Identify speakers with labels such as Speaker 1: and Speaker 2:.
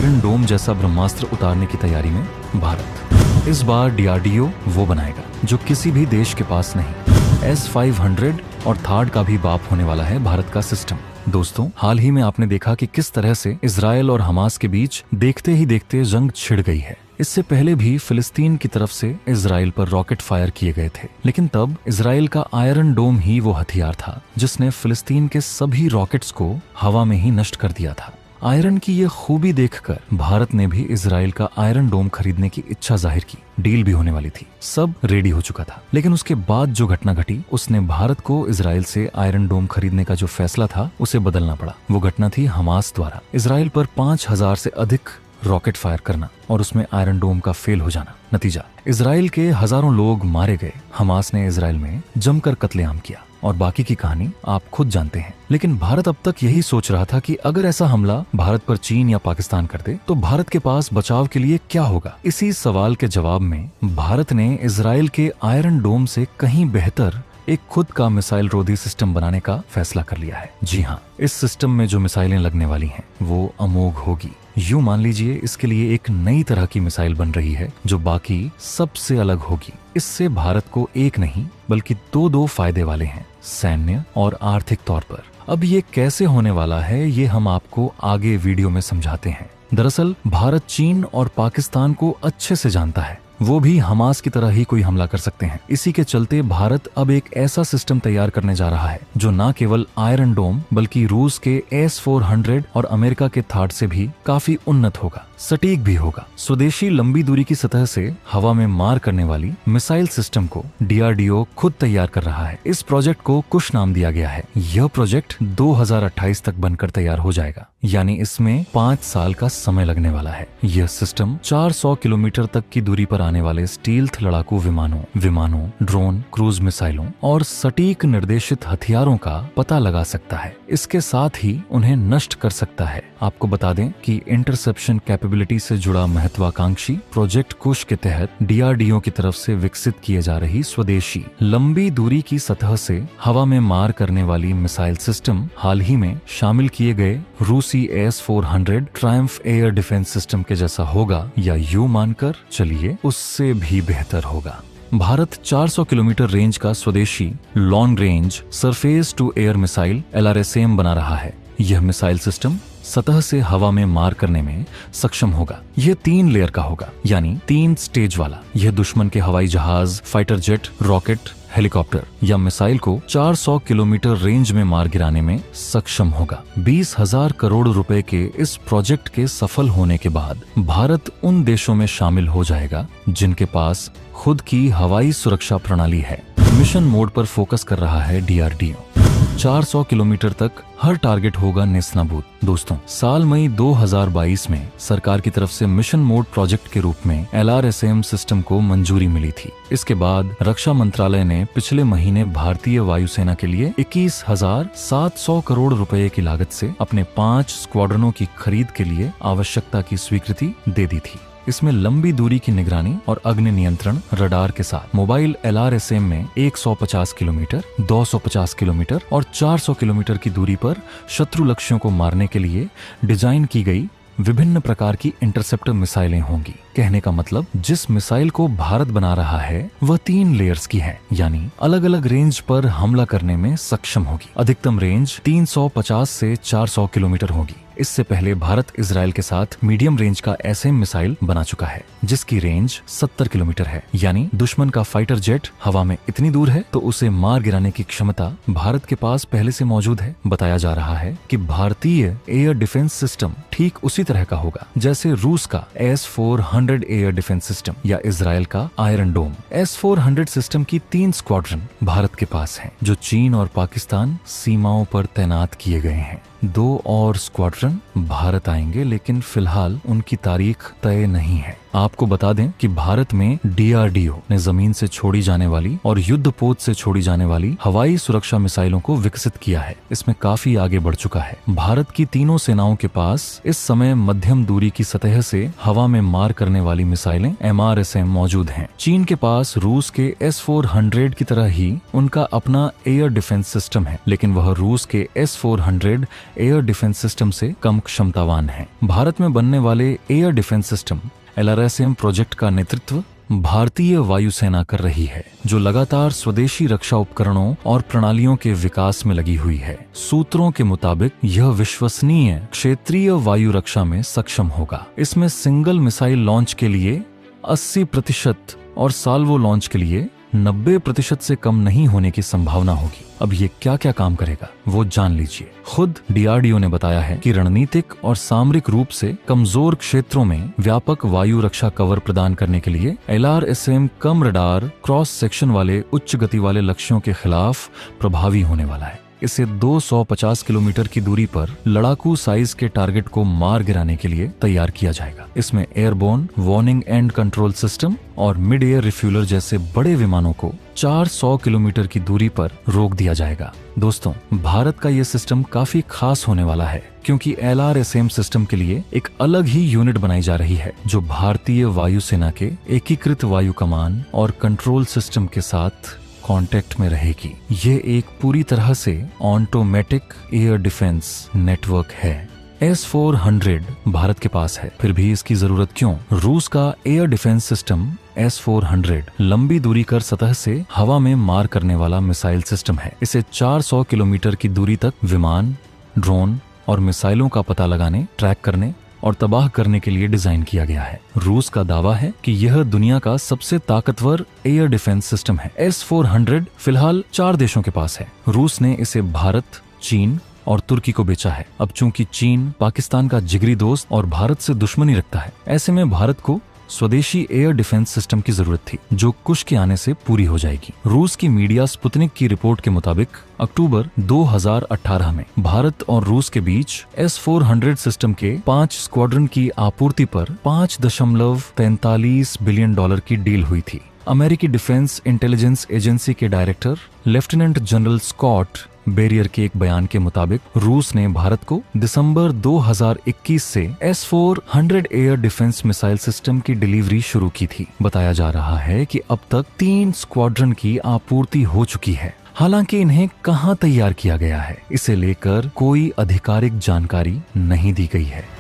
Speaker 1: Iron डोम जैसा ब्रह्मास्त्र उतारने की तैयारी में भारत। इस बार डीआरडीओ वो बनाएगा जो किसी भी देश के पास नहीं। S-500 और थार्ड का भी बाप होने वाला है भारत का सिस्टम। दोस्तों, हाल ही में आपने देखा कि किस तरह से इजराइल और हमास के बीच देखते ही देखते जंग छिड़ गई है। इससे पहले भी फिलिस्तीन की तरफ से इजराइल पर रॉकेट फायर किए गए थे, लेकिन तब इजराइल का आयरन डोम ही वो हथियार था जिसने फिलिस्तीन के सभी रॉकेट्स को हवा में ही नष्ट कर दिया था। आयरन की ये खूबी देखकर भारत ने भी इजराइल का आयरन डोम खरीदने की इच्छा जाहिर की। डील भी होने वाली थी, सब रेडी हो चुका था, लेकिन उसके बाद जो घटना घटी उसने भारत को इजराइल से आयरन डोम खरीदने का जो फैसला था उसे बदलना पड़ा। वो घटना थी हमास द्वारा इजराइल पर 5000 से अधिक रॉकेट फायर करना और उसमें आयरन डोम का फेल हो जाना। नतीजा, इजराइल के हजारों लोग मारे गए। हमास ने इजराइल में जमकर कत्लेआम किया और बाकी की कहानी आप खुद जानते हैं। लेकिन भारत अब तक यही सोच रहा था कि अगर ऐसा हमला भारत पर चीन या पाकिस्तान कर दे तो भारत के पास बचाव के लिए क्या होगा। इसी सवाल के जवाब में भारत ने इजराइल के आयरन डोम से कहीं बेहतर एक खुद का मिसाइल रोधी सिस्टम बनाने का फैसला कर लिया है। जी हाँ, इस सिस्टम में जो मिसाइलें लगने वाली हैं वो अमोघ होगी। यूं मान लीजिए इसके लिए एक नई तरह की मिसाइल बन रही है जो बाकी सबसे अलग होगी। इससे भारत को एक नहीं बल्कि दो फायदे वाले हैं, सैन्य और आर्थिक तौर पर। अब ये कैसे होने वाला है ये हम आपको आगे वीडियो में समझाते हैं। दरअसल भारत चीन और पाकिस्तान को अच्छे से जानता है, वो भी हमास की तरह ही कोई हमला कर सकते हैं। इसी के चलते भारत अब एक ऐसा सिस्टम तैयार करने जा रहा है जो न केवल आयरन डोम बल्कि रूस के S-400 और अमेरिका के थार्ड से भी काफी उन्नत होगा, सटीक भी होगा। स्वदेशी लंबी दूरी की सतह से हवा में मार करने वाली मिसाइल सिस्टम को डीआरडीओ खुद तैयार कर रहा है। इस प्रोजेक्ट को कुश नाम दिया गया है। यह प्रोजेक्ट 2028 तक बनकर तैयार हो जाएगा, यानी इसमें 5 साल का समय लगने वाला है। यह सिस्टम 400 किलोमीटर तक की दूरी पर आने वाले स्टील्थ लड़ाकू विमानों, ड्रोन, क्रूज मिसाइलों और सटीक निर्देशित हथियारों का पता लगा सकता है। इसके साथ ही उन्हें नष्ट कर सकता है। आपको बता दें कि इंटरसेप्शन कैपेबिलिटी से जुड़ा महत्वाकांक्षी प्रोजेक्ट कुश के तहत डीआरडीओ की तरफ से विकसित किए जा रही स्वदेशी लंबी दूरी की सतह से हवा में मार करने वाली मिसाइल सिस्टम हाल ही में शामिल किए गए रूसी S-400 Triumph air defence system के जैसा होगा, या यूं मानकर चलिए उससे भी बेहतर होगा। भारत 400 किलोमीटर रेंज का स्वदेशी long range surface to air missile LRSAM बना रहा है। यह मिसाइल सिस्टम सतह से हवा में मार करने में सक्षम होगा। यह 3 लेयर का होगा, यानी 3 स्टेज वाला। यह दुश्मन के हवाई जहाज, फाइटर जेट, रॉकेट, हेलीकॉप्टर या मिसाइल को 400 किलोमीटर रेंज में मार गिराने में सक्षम होगा। 20,000 करोड़ रुपए के इस प्रोजेक्ट के सफल होने के बाद भारत उन देशों में शामिल हो जाएगा जिनके पास खुद की हवाई सुरक्षा प्रणाली है। मिशन मोड पर फोकस कर रहा है डीआरडीओ। 400 किलोमीटर तक हर टारगेट होगा नेस्तनाबूद। दोस्तों, साल मई 2022 में सरकार की तरफ से मिशन मोड प्रोजेक्ट के रूप में LRSAM सिस्टम को मंजूरी मिली थी। इसके बाद रक्षा मंत्रालय ने पिछले महीने भारतीय वायुसेना के लिए 21,700 करोड़ रुपए की लागत से अपने 5 स्क्वाड्रनों की खरीद के लिए आवश्यकता की स्वीकृति दे दी थी। इसमें लंबी दूरी की निगरानी और अग्नि नियंत्रण रडार के साथ मोबाइल LRSAM में 150 किलोमीटर, 250 किलोमीटर और 400 किलोमीटर की दूरी पर शत्रु लक्ष्यों को मारने के लिए डिजाइन की गई विभिन्न प्रकार की इंटरसेप्टर मिसाइलें होंगी। कहने का मतलब, जिस मिसाइल को भारत बना रहा है वह 3 लेयर्स की है, यानी अलग अलग रेंज पर हमला करने में सक्षम होगी। अधिकतम रेंज 350 से 400 किलोमीटर होगी। इससे पहले भारत इजराइल के साथ मीडियम रेंज का SM मिसाइल बना चुका है जिसकी रेंज 70 किलोमीटर है, यानी दुश्मन का फाइटर जेट हवा में इतनी दूर है तो उसे मार गिराने की क्षमता भारत के पास पहले से मौजूद है। बताया जा रहा है कि भारतीय एयर डिफेंस सिस्टम ठीक उसी तरह का होगा जैसे रूस का S-400 एयर डिफेंस सिस्टम या इजराइल का आयरन डोम। S-400 सिस्टम की 3 स्क्वाड्रन भारत के पास हैं, जो चीन और पाकिस्तान सीमाओं पर तैनात किए गए हैं। 2 और स्क्वाड्रन भारत आएंगे, लेकिन फिलहाल उनकी तारीख तय नहीं है। आपको बता दें कि भारत में डीआरडीओ ने जमीन से छोड़ी जाने वाली और युद्धपोत से छोड़ी जाने वाली हवाई सुरक्षा मिसाइलों को विकसित किया है। इसमें काफी आगे बढ़ चुका है। भारत की तीनों सेनाओं के पास इस समय मध्यम दूरी की सतह से हवा में मार करने वाली मिसाइलें MRSAM मौजूद हैं। चीन के पास रूस के S-400 की तरह ही उनका अपना एयर डिफेंस सिस्टम है, लेकिन वह रूस के S-400 एयर डिफेंस सिस्टम से कम क्षमतावान हैं। भारत में बनने वाले air defence system LRSAM project का नेतृत्व भारतीय वायुसेना कर रही है, जो लगातार स्वदेशी रक्षा उपकरणों और प्रणालियों के विकास में लगी हुई है। सूत्रों के मुताबिक यह विश्वसनीय क्षेत्रीय वायु रक्षा में सक्षम होगा। इसमें सिंगल मिसाइल लॉन्च के लिए 80% और साल्वो लॉन्च के लिए 90% से कम नहीं होने की संभावना होगी। अब ये क्या क्या काम करेगा वो जान लीजिए। खुद DRDO ने बताया है कि रणनीतिक और सामरिक रूप से कमजोर क्षेत्रों में व्यापक वायु रक्षा कवर प्रदान करने के लिए LRSAM कम रडार क्रॉस सेक्शन वाले उच्च गति वाले लक्ष्यों के खिलाफ प्रभावी होने वाला है। इसे 250 किलोमीटर की दूरी पर लड़ाकू साइज के टारगेट को मार गिराने के लिए तैयार किया जाएगा। इसमें airborne warning and control system और मिड एयर रिफ्यूलर जैसे बड़े विमानों को 400 किलोमीटर की दूरी पर रोक दिया जाएगा। दोस्तों, भारत का ये सिस्टम काफी खास होने वाला है, क्योंकि LRSAM सिस्टम के लिए एक अलग ही यूनिट बनाई जा रही है, जो भारतीय वायुसेना के एकीकृत वायु कमान और कंट्रोल सिस्टम के साथ कांटेक्ट में रहेगी। ये एक पूरी तरह से ऑटोमेटिक एयर डिफेंस नेटवर्क है। S-400 भारत के पास है, फिर भी इसकी जरूरत क्यों? रूस का एयर डिफेंस सिस्टम S-400 लंबी दूरी कर सतह से हवा में मार करने वाला मिसाइल सिस्टम है। इसे 400 किलोमीटर की दूरी तक विमान, ड्रोन और मिसाइलों का पता लगाने, ट्रैक करने और तबाह करने के लिए डिजाइन किया गया है। रूस का दावा है कि यह दुनिया का सबसे ताकतवर एयर डिफेंस सिस्टम है। S-400 फिलहाल 4 देशों के पास है। रूस ने इसे भारत, चीन और तुर्की को बेचा है। अब चूंकि चीन पाकिस्तान का जिगरी दोस्त और भारत से दुश्मनी रखता है, ऐसे में भारत को स्वदेशी एयर डिफेंस सिस्टम की जरूरत थी, जो कुश के आने से पूरी हो जाएगी। रूस की मीडिया स्पुतनिक की रिपोर्ट के मुताबिक अक्टूबर 2018 में भारत और रूस के बीच S-400 सिस्टम के 5 स्क्वाड्रन की आपूर्ति पर $5.45 बिलियन की डील हुई थी। अमेरिकी डिफेंस इंटेलिजेंस एजेंसी के director lieutenant general Scott Berrier के एक बयान के मुताबिक रूस ने भारत को दिसंबर 2021 से S-400 air defence missile system की डिलीवरी शुरू की थी। बताया जा रहा है कि अब तक 3 स्क्वाड्रन की आपूर्ति हो चुकी है। हालांकि इन्हें कहां तैयार किया गया है, इसे लेकर कोई आधिकारिक जानकारी नहीं दी गई है।